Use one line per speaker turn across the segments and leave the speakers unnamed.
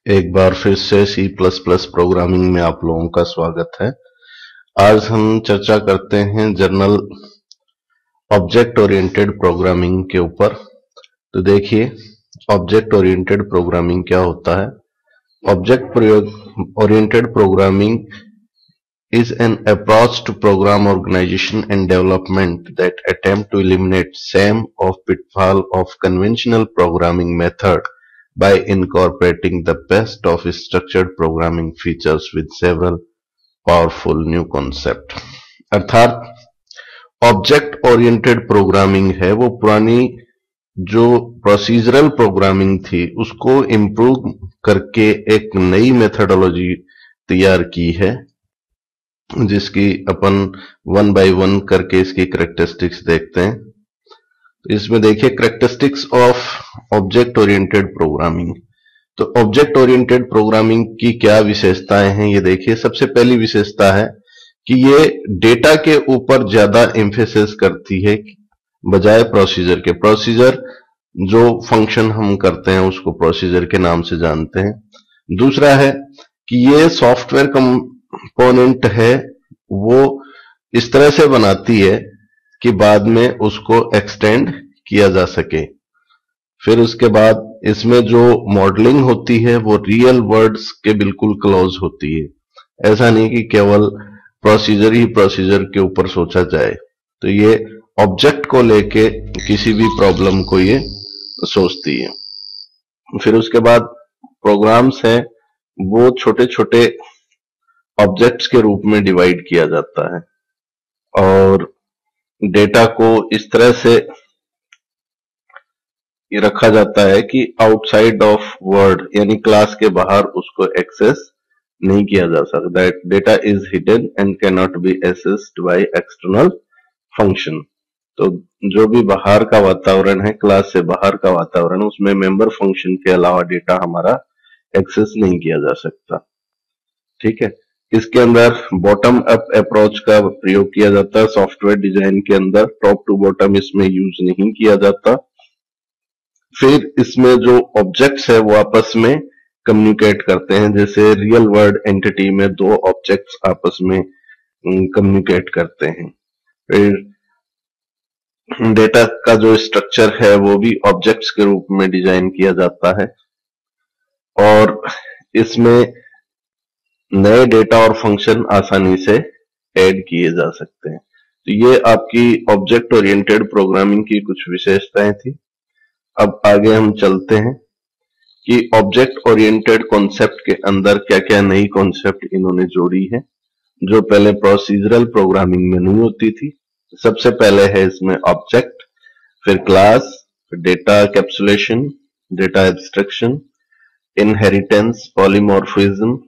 एक बार फिर से C++ प्रोग्रामिंग में आप लोगों का स्वागत है। आज हम चर्चा करते हैं जनरल ऑब्जेक्ट ओरिएंटेड प्रोग्रामिंग के ऊपर। तो देखिए, ऑब्जेक्ट ओरिएंटेड प्रोग्रामिंग क्या होता है। Object oriented programming is an approach to program organization and development that attempt to eliminate some of pitfall of conventional programming method by incorporating the best of structured programming features with several powerful new concept। अर्थात object oriented programming है वो पुरानी जो procedural programming थी उसको improve करके एक नई मेथडोलॉजी तैयार की है, जिसकी अपन 1 बाय 1 करके इसकी कैरेक्टरिस्टिक्स देखते हैं। तो इसमें देखिए characteristics of object oriented programming. तो ऑब्जेक्ट ओरिएंटेड प्रोग्रामिंग की क्या विशेषताएं हैं ये देखिए। सबसे पहली विशेषता है कि ये डेटा के ऊपर ज्यादा एम्फेसिस करती है बजाय प्रोसीजर के। प्रोसीजर जो फंक्शन हम करते हैं उसको प्रोसीजर के नाम से जानते हैं। दूसरा है कि ये सॉफ्टवेयर कंपोनेंट है वो इस तरह से बनाती है कि बाद में उसको एक्सटेंड किया जा सके। फिर उसके बाद इसमें जो मॉडलिंग होती है वो रियल वर्ड्स के बिल्कुल क्लोज होती है। ऐसा नहीं कि केवल प्रोसीजर ही प्रोसीजर के ऊपर सोचा जाए। तो ये ऑब्जेक्ट को लेके किसी भी प्रॉब्लम को ये सोचती है। फिर उसके बाद प्रोग्राम्स हैं वो छोटे छोटे ऑब्जेक्ट्स के रूप में डिवाइड किया जाता है और डेटा को इस तरह से रखा जाता है कि आउटसाइड ऑफ वर्ड यानी क्लास के बाहर उसको एक्सेस नहीं किया जा सकता। That data is hidden and can not be accessed by external function. तो जो भी बाहर का वातावरण है, क्लास से बाहर का वातावरण, उसमें मेंबर फंक्शन के अलावा डेटा हमारा एक्सेस नहीं किया जा सकता। ठीक है। इसके अंदर बॉटम अप अप्रोच का प्रयोग किया जाता है। सॉफ्टवेयर डिजाइन के अंदर टॉप टू बॉटम इसमें यूज नहीं किया जाता। फिर इसमें जो ऑब्जेक्ट्स है वो आपस में कम्युनिकेट करते हैं। जैसे रियल वर्ल्ड एंटिटी में दो ऑब्जेक्ट्स आपस में कम्युनिकेट करते हैं। फिर डेटा का जो स्ट्रक्चर है वो भी ऑब्जेक्ट्स के रूप में डिजाइन किया जाता है और इसमें नए डेटा और फंक्शन आसानी से ऐड किए जा सकते हैं। तो ये आपकी ऑब्जेक्ट ओरिएंटेड प्रोग्रामिंग की कुछ विशेषताएं थी। अब आगे हम चलते हैं कि ऑब्जेक्ट ओरिएंटेड कॉन्सेप्ट के अंदर क्या क्या नई कॉन्सेप्ट इन्होंने जोड़ी है जो पहले प्रोसीजरल प्रोग्रामिंग में नहीं होती थी। सबसे पहले है इसमें ऑब्जेक्ट, फिर class, data capsulation, data abstraction, inheritance, polymorphism,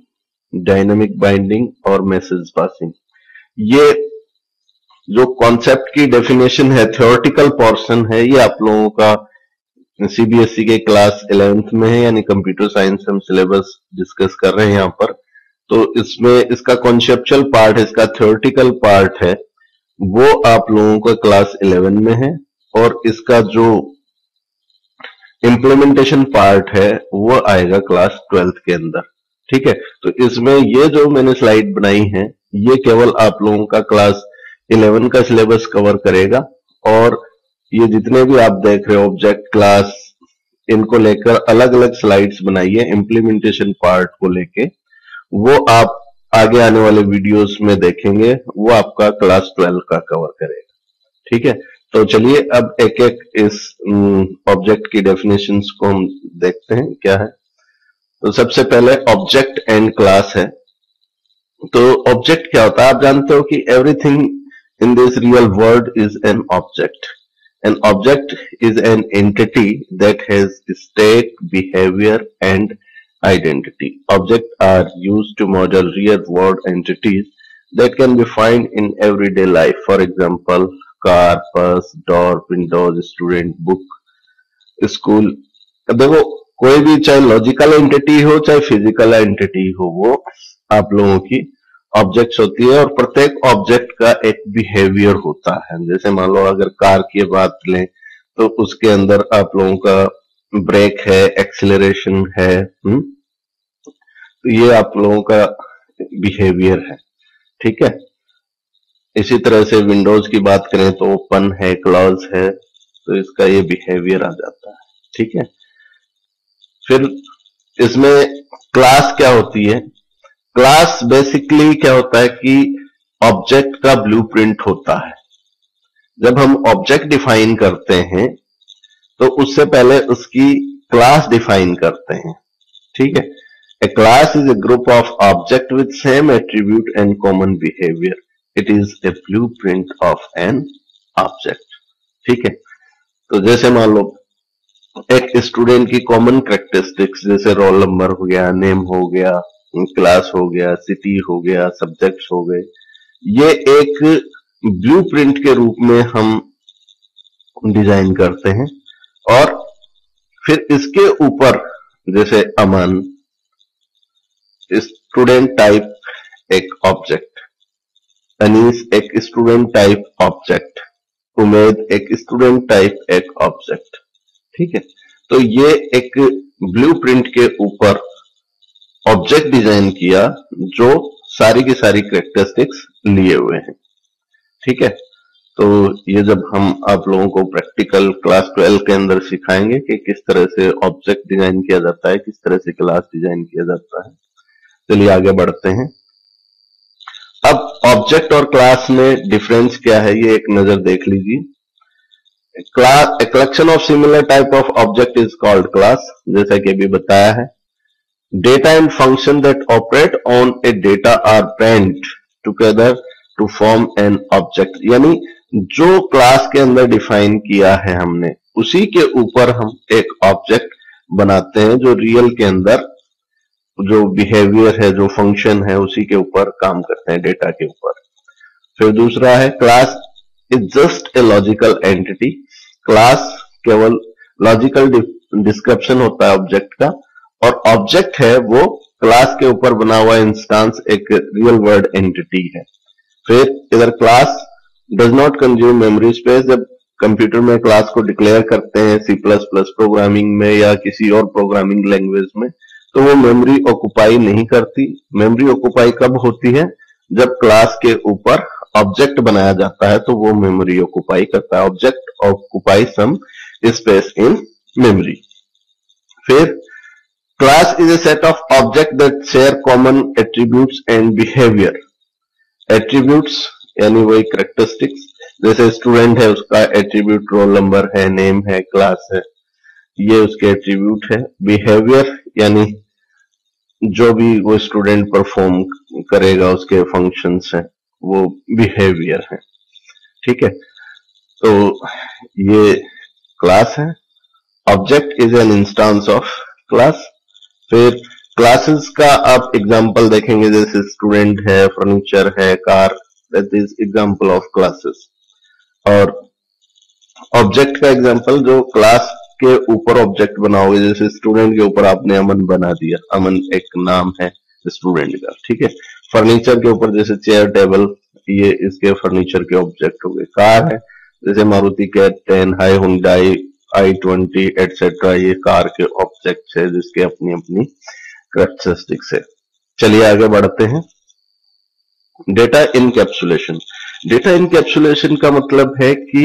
dynamic binding और मैसेज पासिंग। ये जो कॉन्सेप्ट की डेफिनेशन है, थ्योरेटिकल पोर्शन है, ये आप लोगों का सीबीएसई के क्लास 11th में है, यानी कंप्यूटर साइंस हम सिलेबस डिस्कस कर रहे हैं यहाँ पर। तो इसमें इसका कॉन्सेप्चुअल पार्ट, इसका थ्योरेटिकल पार्ट है वो आप लोगों का क्लास 11 में है और इसका जो इम्प्लीमेंटेशन पार्ट है वो आएगा क्लास 12th के अंदर। ठीक है। तो इसमें ये जो मैंने स्लाइड बनाई है ये केवल आप लोगों का क्लास 11 का सिलेबस कवर करेगा और ये जितने भी आप देख रहे हो ऑब्जेक्ट, क्लास, इनको लेकर अलग अलग स्लाइड्स बनाई है इम्प्लीमेंटेशन पार्ट को लेके। वो आप आगे आने वाले वीडियोस में देखेंगे, वो आपका क्लास 12 का कवर करेगा। ठीक है। तो चलिए अब एक एक इस ऑब्जेक्ट की डेफिनेशंस को हम देखते हैं क्या है। तो सबसे पहले ऑब्जेक्ट एंड क्लास है। तो ऑब्जेक्ट क्या होता है? आप जानते हो कि everything in this real world is an object. An object is an entity that has state, behaviour and identity. Objects are used to model real world entities that can be found in everyday life. For example, car, bus, door, windows, student, book, school. देखो कोई भी चाहे logical entity हो चाहे physical entity हो वो आप लोगों की ऑब्जेक्ट्स होती है और प्रत्येक ऑब्जेक्ट का एक बिहेवियर होता है। जैसे मान लो अगर कार की बात लें तो उसके अंदर आप लोगों का ब्रेक है, एक्सीलरेशन है, तो ये आप लोगों का बिहेवियर है, ठीक है। इसी तरह से विंडोज की बात करें तो ओपन है, क्लोज है, तो इसका ये बिहेवियर आ जाता है, ठीक है। फिर इसमें क्लास क्या होती है? क्लास बेसिकली क्या होता है कि ऑब्जेक्ट का ब्लूप्रिंट होता है। जब हम ऑब्जेक्ट डिफाइन करते हैं तो उससे पहले उसकी क्लास डिफाइन करते हैं, ठीक है। A class is a group of object with same attribute and common behaviour. It is a blueprint of an object, ठीक है। तो जैसे मान लो एक स्टूडेंट की कॉमन कैरेक्टरिस्टिक्स जैसे रोल नंबर हो गया, नेम हो गया, क्लास हो गया, सिटी हो गया, सब्जेक्ट्स हो गए, ये एक ब्लूप्रिंट के रूप में हम डिजाइन करते हैं। और फिर इसके ऊपर जैसे अमन, स्टूडेंट टाइप एक ऑब्जेक्ट, अनीस एक स्टूडेंट टाइप ऑब्जेक्ट, उमेद एक स्टूडेंट टाइप एक ऑब्जेक्ट, ठीक है। तो ये एक ब्लूप्रिंट के ऊपर ऑब्जेक्ट डिजाइन किया जो सारी की सारी कैरेक्टरिस्टिक्स लिए हुए हैं, ठीक है। तो ये जब हम आप लोगों को प्रैक्टिकल क्लास 12 के अंदर सिखाएंगे कि किस तरह से ऑब्जेक्ट डिजाइन किया जाता है, किस तरह से क्लास डिजाइन किया जाता है। चलिए आगे बढ़ते हैं। अब ऑब्जेक्ट और क्लास में डिफरेंस क्या है, ये एक नजर देख लीजिए। Class a collection of similar type of object is called class, जैसा कि अभी बताया है। Data and function that operate on a data are paired together to form an object। यानी जो क्लास के अंदर डिफाइन किया है हमने, उसी के ऊपर हम एक ऑब्जेक्ट बनाते हैं जो रियल के अंदर जो बिहेवियर है, जो फंक्शन है, उसी के ऊपर काम करते हैं, डेटा के ऊपर। फिर दूसरा है class is just a logical entity. Class केवल लॉजिकल डिस्क्रिप्शन होता है ऑब्जेक्ट का, और ऑब्जेक्ट है वो क्लास के ऊपर बना हुआ इंस्टेंस, एक रियल वर्ल्ड एंटिटी है। फिर इधर class does not consume memory space. जब कंप्यूटर में क्लास को डिक्लेयर करते हैं C++ प्रोग्रामिंग में या किसी और प्रोग्रामिंग लैंग्वेज में, तो वो मेमोरी ऑक्युपाई नहीं करती। मेमोरी ऑक्युपाई कब होती है? जब क्लास के ऊपर ऑब्जेक्ट बनाया जाता है तो वो मेमोरी ऑक्युपाई करता है। Object occupy some space in memory. फिर class is a set of objects that share common attributes and behavior। attributes यानी वही characteristics, जैसे स्टूडेंट है उसका एट्रीब्यूट रोल नंबर है, नेम है, क्लास है, ये उसके एट्रीब्यूट है। बिहेवियर यानी जो भी वो स्टूडेंट परफॉर्म करेगा उसके फंक्शंस हैं, वो बिहेवियर है, ठीक है। तो ये क्लास है। Object is an instance of class. फिर क्लासेस का आप एग्जांपल देखेंगे, जैसे स्टूडेंट है, फर्नीचर है, car, that is example of classes. और ऑब्जेक्ट का एग्जांपल जो क्लास के ऊपर ऑब्जेक्ट बनाओगे, जैसे स्टूडेंट के ऊपर आपने अमन बना दिया, अमन एक नाम है स्टूडेंट का, ठीक है। फर्नीचर के ऊपर जैसे चेयर, टेबल, ये इसके फर्नीचर के ऑब्जेक्ट हो गए। कार है जैसे मारुति कैट 10, हाई हुंडई i20 एटसेट्रा, ये कार के ऑब्जेक्ट है जिसके अपनी अपनी कैरेक्टरिस्टिक्स है। चलिए आगे बढ़ते हैं। Data encapsulation. डेटा इनकैप्सुलेशन का मतलब है कि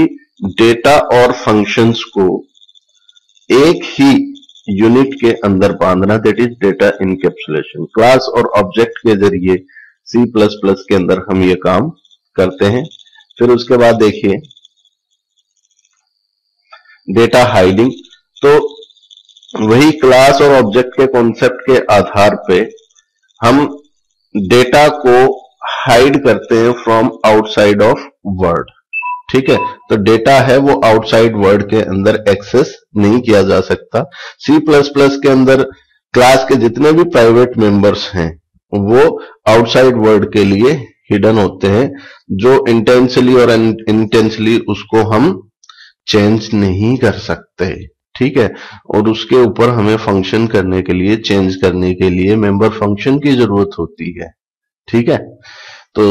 डेटा और फंक्शंस को एक ही यूनिट के अंदर बांधना, that is data encapsulation. Class और ऑब्जेक्ट के जरिए C++ के अंदर हम ये काम करते हैं। फिर उसके बाद देखिए डेटा हाइडिंग। तो वही क्लास और ऑब्जेक्ट के कॉन्सेप्ट के आधार पे हम डेटा को हाइड करते हैं फ्रॉम आउटसाइड ऑफ वर्ड, ठीक है। तो डेटा है वो आउटसाइड वर्ड के अंदर एक्सेस नहीं किया जा सकता। C++ के अंदर क्लास के जितने भी प्राइवेट मेंबर्स हैं वो आउटसाइड वर्ड के लिए हिडन होते हैं, जो इंटेंशनली और इनइंटेंशनली उसको हम चेंज नहीं कर सकते, ठीक है। और उसके ऊपर हमें फंक्शन करने के लिए, चेंज करने के लिए मेंबर फंक्शन की जरूरत होती है, ठीक है। तो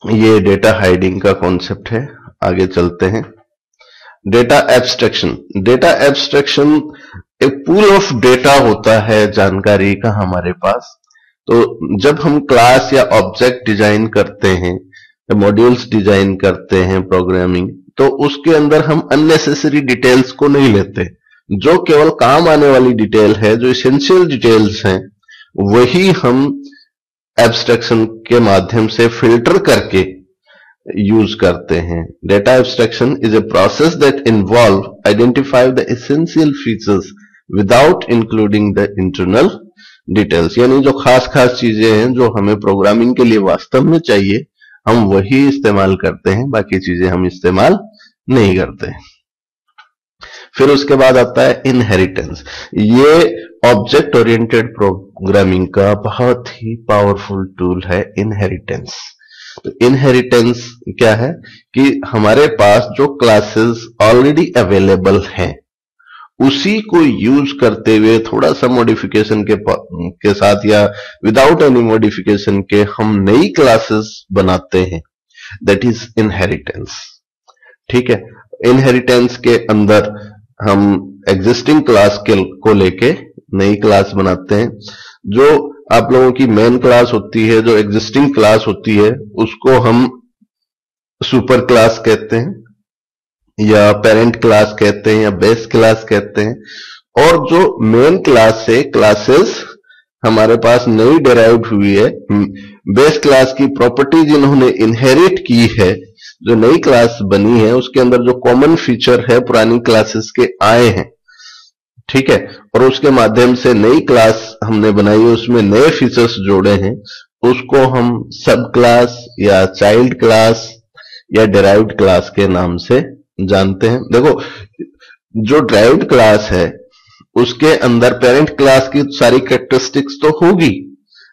ये डेटा हाइडिंग का कॉन्सेप्ट है। आगे चलते हैं। Data abstraction. डेटा एब्स्ट्रैक्शन एक पूल ऑफ डेटा होता है जानकारी का हमारे पास। तो जब हम क्लास या ऑब्जेक्ट डिजाइन करते हैं, मॉड्यूल्स डिजाइन करते हैं प्रोग्रामिंग, तो उसके अंदर हम अननेसेसरी डिटेल्स को नहीं लेते। जो केवल काम आने वाली डिटेल है, जो एसेंशियल डिटेल्स हैं, वही हम एब्स्ट्रैक्शन के माध्यम से फिल्टर करके यूज करते हैं। Data abstraction is a process that involve identify the essential features without including the internal details. यानी जो खास खास चीजें हैं जो हमें प्रोग्रामिंग के लिए वास्तव में चाहिए, हम वही इस्तेमाल करते हैं, बाकी चीजें हम इस्तेमाल नहीं करते। फिर उसके बाद आता है इनहेरिटेंस। ये ऑब्जेक्ट ओरिएंटेड प्रोग्रामिंग का बहुत ही पावरफुल टूल है इनहेरिटेंस। तो इनहेरिटेंस क्या है कि हमारे पास जो क्लासेस ऑलरेडी अवेलेबल हैं उसी को यूज करते हुए थोड़ा सा मॉडिफिकेशन के साथ या विदाउट एनी मॉडिफिकेशन के हम नई क्लासेस बनाते हैं, दैट इज इनहेरिटेंस। ठीक है, इनहेरिटेंस के अंदर हम एग्जिस्टिंग क्लास को लेके नई क्लास बनाते हैं। जो आप लोगों की मेन क्लास होती है, जो एग्जिस्टिंग क्लास होती है, उसको हम सुपर क्लास कहते हैं या पेरेंट क्लास कहते हैं या बेस क्लास कहते हैं। और जो मेन क्लास से क्लासेस हमारे पास नई डेराइव्ड हुई है, बेस क्लास की प्रॉपर्टीज इन्होंने इनहेरिट की है, जो नई क्लास बनी है उसके अंदर जो कॉमन फीचर है पुरानी क्लासेस के आए हैं। ठीक है, और उसके माध्यम से नई क्लास हमने बनाई है, उसमें नए फीचर्स जोड़े हैं, उसको हम सब क्लास या चाइल्ड क्लास या डेराइव्ड क्लास के नाम से जानते हैं। देखो, जो डेराइव्ड क्लास है उसके अंदर पेरेंट क्लास की सारी कैरेक्टरिस्टिक्स तो होगी,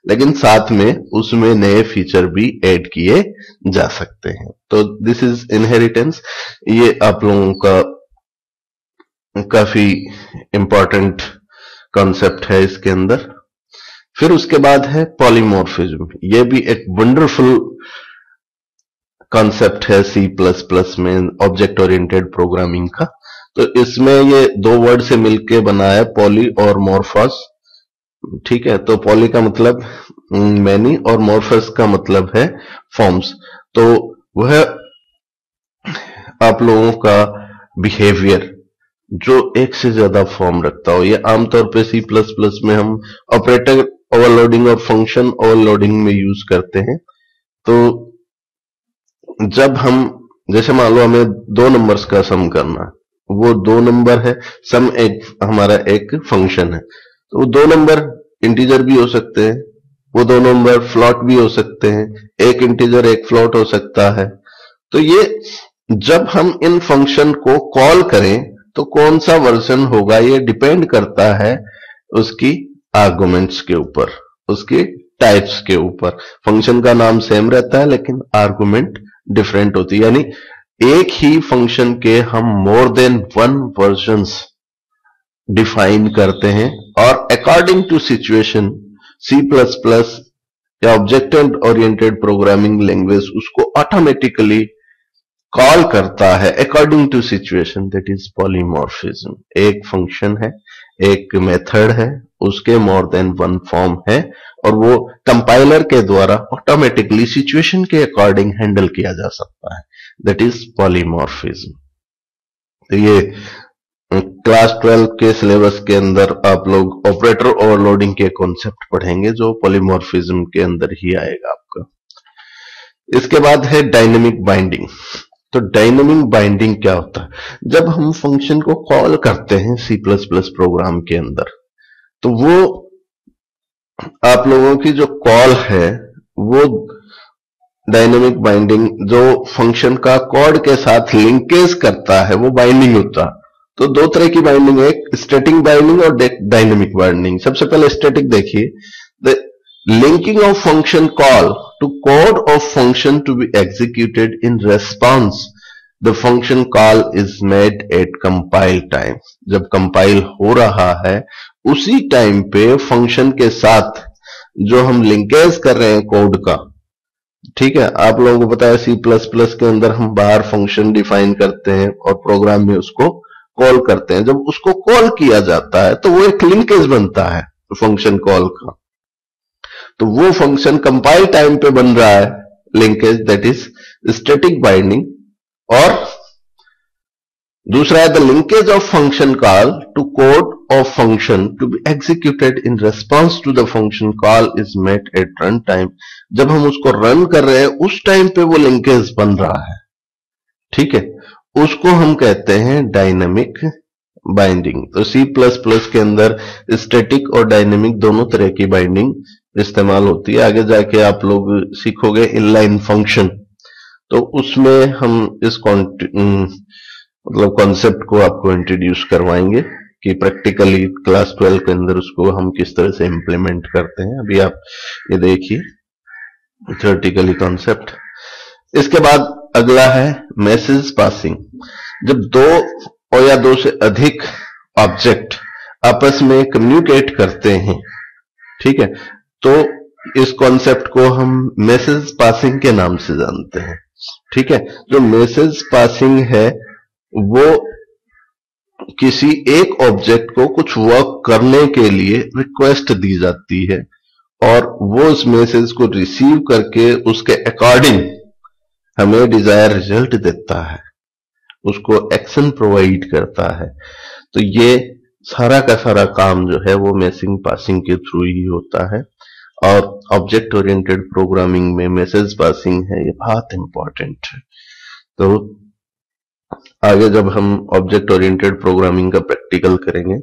लेकिन साथ में उसमें नए फीचर भी ऐड किए जा सकते हैं। तो दिस इज इनहेरिटेंस। ये आप लोगों का काफी इंपॉर्टेंट कॉन्सेप्ट है इसके अंदर। फिर उसके बाद है पॉलीमॉर्फिज्म। ये भी एक वंडरफुल कॉन्सेप्ट है सी प्लस प्लस में ऑब्जेक्ट ओरिएंटेड प्रोग्रामिंग का। तो इसमें ये दो वर्ड से मिलके बना है, पॉली और मॉर्फस। ठीक है, तो पॉली का मतलब मैनी और मॉर्फस का मतलब है फॉर्म्स। तो वह आप लोगों का बिहेवियर जो एक से ज्यादा फॉर्म रखता हो, ये आमतौर पे सी प्लस प्लस में हम ऑपरेटर ओवरलोडिंग और फंक्शन ओवरलोडिंग में यूज करते हैं। तो जब हम, जैसे मान लो हमें दो नंबर्स का सम करना है, वो दो नंबर है, सम एक हमारा एक फंक्शन है, तो वो दो नंबर इंटीजर भी हो सकते हैं, वो दो नंबर फ्लोट भी हो सकते हैं, एक इंटीजर एक फ्लोट हो सकता है। तो ये जब हम इन फंक्शन को कॉल करें तो कौन सा वर्जन होगा, ये डिपेंड करता है उसकी आर्गुमेंट्स के ऊपर, उसकी टाइप्स के ऊपर। फंक्शन का नाम सेम रहता है लेकिन आर्गुमेंट डिफरेंट होती है, यानी एक ही फंक्शन के हम more than one versions define करते हैं। और according to situation C plus plus या ऑब्जेक्ट ओरिएंटेड प्रोग्रामिंग लैंग्वेज उसको ऑटोमेटिकली कॉल करता है according to situation, that is polymorphism. एक फंक्शन है, एक मेथड है, उसके मोर देन वन फॉर्म है, और वो कंपाइलर के द्वारा ऑटोमेटिकली सिचुएशन के अकॉर्डिंग हैंडल किया जा सकता है, दैट इज पॉलीमॉर्फिज्म। तो ये क्लास 12 के सिलेबस के अंदर आप लोग ऑपरेटर ओवरलोडिंग के कॉन्सेप्ट पढ़ेंगे, जो पॉलीमॉर्फिज्म के अंदर ही आएगा आपका। इसके बाद है डायनेमिक बाइंडिंग। तो डायनेमिक बाइंडिंग क्या होता है? जब हम फंक्शन को कॉल करते हैं सी प्लस प्लस प्रोग्राम के अंदर, तो वो आप लोगों की जो कॉल है वो डायनेमिक बाइंडिंग, जो फंक्शन का कोड के साथ लिंकेज करता है, वो बाइंडिंग होता है। तो दो तरह की बाइंडिंग है, एक स्टैटिक बाइंडिंग और डायनेमिक बाइंडिंग। सबसे पहले स्टैटिक देखिए, the linking of function call to code of function to be executed in response the function call is made at compile time। जब कंपाइल हो रहा है उसी टाइम पे फंक्शन के साथ जो हम लिंकेज कर रहे हैं कोड का, ठीक है, आप लोगों को पता है सी प्लस प्लस के अंदर हम बाहर फंक्शन डिफाइन करते हैं और प्रोग्राम में उसको कॉल करते हैं, जब उसको कॉल किया जाता है तो वो एक लिंकेज बनता है फंक्शन कॉल का। तो वो फंक्शन कंपाइल टाइम पे बन रहा है linkage, that is static binding. और दूसरा है the linkage of function call to code of function to be executed in response to the function call is met at run time. जब हम उसको रन कर रहे हैं उस टाइम पे वो लिंकेज बन रहा है, ठीक है, उसको हम कहते हैं डायनेमिक बाइंडिंग। तो C++ के अंदर स्टैटिक और डायनेमिक दोनों तरह की बाइंडिंग इस्तेमाल होती है। आगे जाके आप लोग सीखोगे इनलाइन फंक्शन, तो उसमें हम इस मतलब कॉन्सेप्ट को आपको इंट्रोड्यूस करवाएंगे कि प्रैक्टिकली क्लास 12 के अंदर उसको हम किस तरह से इंप्लीमेंट करते हैं। अभी आप ये देखिए थियोरेटिकली कॉन्सेप्ट। इसके बाद अगला है मैसेज पासिंग। जब दो और या दो से अधिक ऑब्जेक्ट आपस में कम्युनिकेट करते हैं, ठीक है, तो इस कॉन्सेप्ट को हम मैसेज पासिंग के नाम से जानते हैं, ठीक है। जो मैसेज पासिंग है वो किसी एक ऑब्जेक्ट को कुछ वर्क करने के लिए रिक्वेस्ट दी जाती है और वो उस मैसेज को रिसीव करके उसके अकॉर्डिंग हमें डिजायर रिजल्ट देता है, उसको एक्शन प्रोवाइड करता है। तो ये सारा का सारा काम जो है वो मैसेज पासिंग के थ्रू ही होता है। और ऑब्जेक्ट ओरिएंटेड प्रोग्रामिंग में मैसेज पासिंग है ये बहुत इंपॉर्टेंट है। तो आगे जब हम ऑब्जेक्ट ओरिएंटेड प्रोग्रामिंग का प्रैक्टिकल करेंगे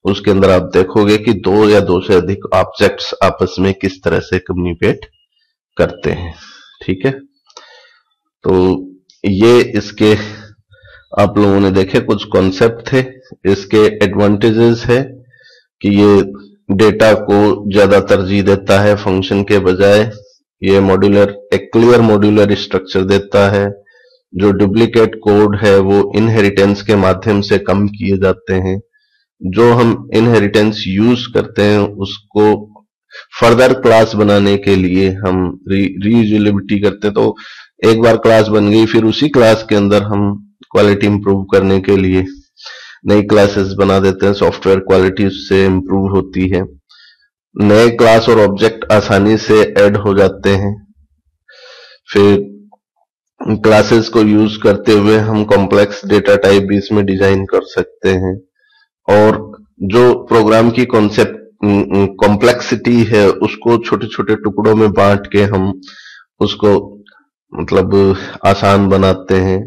उसके अंदर आप देखोगे कि दो या दो से अधिक ऑब्जेक्ट्स आपस में किस तरह से कम्युनिकेट करते हैं, ठीक है। तो ये इसके आप लोगों ने देखे कुछ कॉन्सेप्ट थे। इसके एडवांटेजेस है कि ये डेटा को ज्यादा तरजीह देता है फंक्शन के बजाय, ये मॉड्यूलर एक क्लियर मॉड्यूलर स्ट्रक्चर देता है, जो डुप्लीकेट कोड है वो इनहेरिटेंस के माध्यम से कम किए जाते हैं, जो हम इनहेरिटेंस यूज करते हैं उसको फर्दर क्लास बनाने के लिए हम रीयूजेबिलिटी करते हैं। तो एक बार क्लास बन गई फिर उसी क्लास के अंदर हम क्वालिटी इंप्रूव करने के लिए नई क्लासेस बना देते हैं, सॉफ्टवेयर क्वालिटी उससे इंप्रूव होती है, नए क्लास और ऑब्जेक्ट आसानी से ऐड हो जाते हैं। फिर क्लासेस को यूज करते हुए हम कॉम्प्लेक्स डेटा टाइप भी इसमें डिजाइन कर सकते हैं और जो प्रोग्राम की कॉन्सेप्ट कॉम्प्लेक्सिटी है उसको छोटे छोटे टुकड़ों में बांट के हम उसको मतलब आसान बनाते हैं।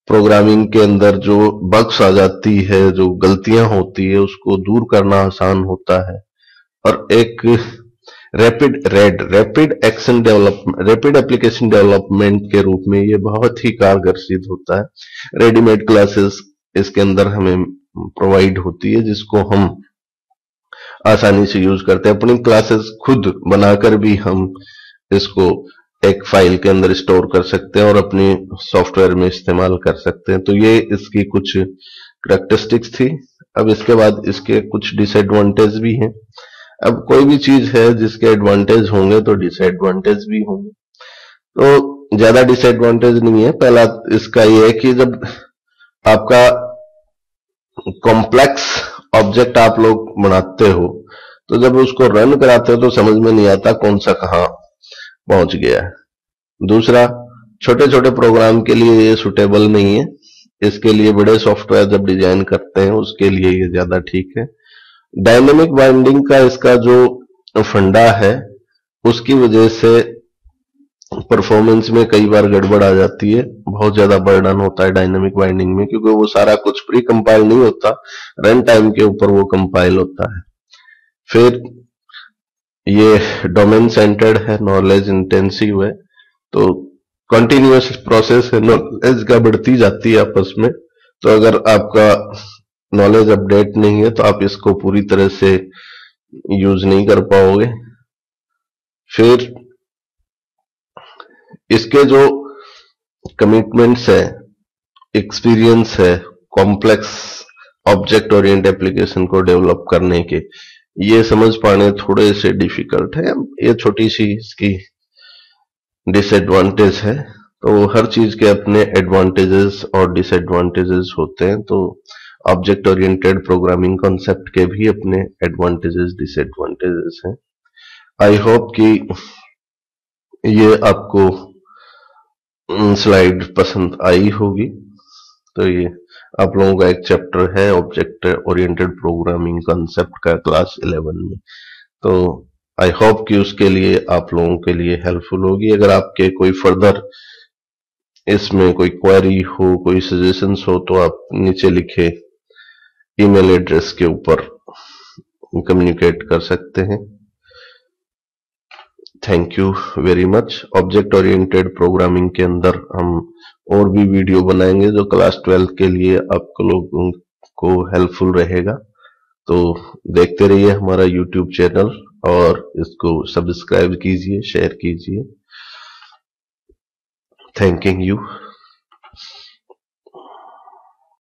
प्रोग्रामिंग के अंदर जो बग्स आ जाती है, जो गलतियां होती है, उसको दूर करना आसान होता है। और एक रैपिड एप्लीकेशन डेवलपमेंट के रूप में ये बहुत ही कारगर सिद्ध होता है। रेडीमेड क्लासेस इसके अंदर हमें प्रोवाइड होती है जिसको हम आसानी से यूज करते हैं। अपनी क्लासेस खुद बनाकर भी हम इसको एक फाइल के अंदर स्टोर कर सकते हैं और अपनी सॉफ्टवेयर में इस्तेमाल कर सकते हैं। तो ये इसकी कुछ कैरेक्टरिस्टिक्स थी। अब इसके बाद इसके कुछ डिसएडवांटेज भी हैं। अब कोई भी चीज है जिसके एडवांटेज होंगे तो डिसएडवांटेज भी होंगे, तो ज्यादा डिसएडवांटेज नहीं है। पहला इसका ये है कि जब आपका कॉम्प्लेक्स ऑब्जेक्ट आप लोग बनाते हो तो जब उसको रन कराते हो तो समझ में नहीं आता कौन सा कहां पहुंच गया है। दूसरा, छोटे छोटे प्रोग्राम के लिए ये सुटेबल नहीं है, इसके लिए बड़े सॉफ्टवेयर जब डिजाइन करते हैं उसके लिए ये ज्यादा ठीक है। डायनेमिक बाइंडिंग का इसका जो फंडा है उसकी वजह से परफॉर्मेंस में कई बार गड़बड़ आ जाती है, बहुत ज्यादा बर्डन होता है डायनेमिक बाइंडिंग में, क्योंकि वो सारा कुछ प्री कंपाइल नहीं होता, रन टाइम के ऊपर वो कंपाइल होता है। फिर ये डोमेन सेंटर्ड है, नॉलेज इंटेंसिव है, तो कंटिन्यूअस प्रोसेस है, नॉलेज का बढ़ती जाती है आपस में। तो अगर आपका नॉलेज अपडेट नहीं है तो आप इसको पूरी तरह से यूज नहीं कर पाओगे। फिर इसके जो कमिटमेंट्स है, एक्सपीरियंस है कॉम्प्लेक्स ऑब्जेक्ट ओरिएंटेड एप्लीकेशन को डेवलप करने के, ये समझ पाने थोड़े से डिफिकल्ट है। ये छोटी सी इसकी डिसएडवांटेज है। तो हर चीज के अपने एडवांटेजेस और डिसएडवांटेजेस होते हैं, तो ऑब्जेक्ट ओरिएंटेड प्रोग्रामिंग कॉन्सेप्ट के भी अपने एडवांटेजेस डिसएडवांटेजेस हैं। आई होप कि ये आपको स्लाइड पसंद आई होगी। तो ये आप लोगों का एक चैप्टर है ऑब्जेक्ट ओरिएंटेड प्रोग्रामिंग कॉन्सेप्ट का क्लास 11 में। तो आई होप कि उसके लिए आप लोगों के लिए हेल्पफुल होगी। अगर आपके कोई फर्दर इसमें कोई क्वेरी हो, कोई सजेशंस हो, तो आप नीचे लिखे ईमेल एड्रेस के ऊपर कम्युनिकेट कर सकते हैं। Thank you very much. Object oriented programming के अंदर हम और भी वीडियो बनाएंगे जो क्लास 12 के लिए आपको लोगों को हेल्पफुल रहेगा। तो देखते रहिए हमारा यूट्यूब चैनल और इसको सब्सक्राइब कीजिए, शेयर कीजिए। Thanking you.